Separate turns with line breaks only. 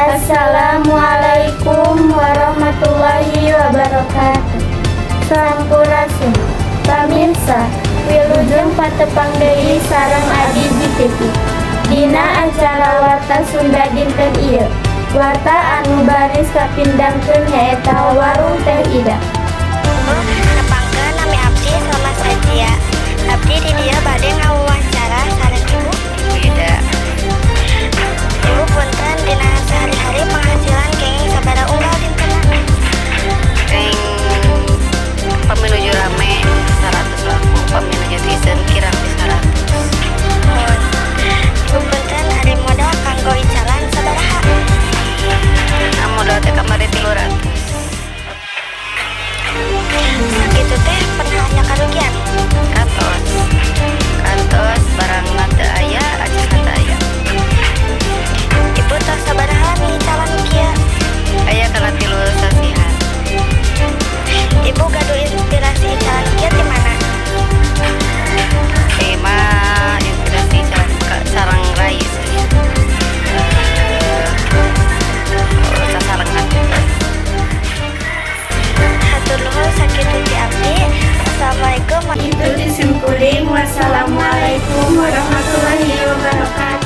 Assalamualaikum warahmatullahi wabarakatuh. Sampurasun pamirsa, wilujeng patepang deui sareng Adi di TV. Dina acara Warta Sunda dinten ieu. Warta anu baris kapindangkeun nyaeta Warung Teh Ida.
Nepangkeun nami abdi Selamat Sajia. Abdi di dieu bade ngawawancara sareng Ibu Ida. Ibu punten dina sehari-hari penghasilan kenging sabaraha unggal dinten?
Keng paminuju rame 100 laku, paminuju tisen kirang di 100.
Ibu punten hari modal kanggo icalan sabaraha?
Nah modal teh kamari 300.
Sakitu teh pernah aya karugian?
Kantos barangna teu aya, acana teu aya.
Ibu tos sabaraha nih calon kieu?
Aya kana 3 sasihan.
Ibu gaduh inspirasi calon kieu di mana?
Mah inspirasi sarang rais. Sasarengan.
Hatur nuhun sakitu ti abdi. Assalamualaikum.
Itu disimkuling. Wassalamualaikum warahmatullahi wabarakatuh.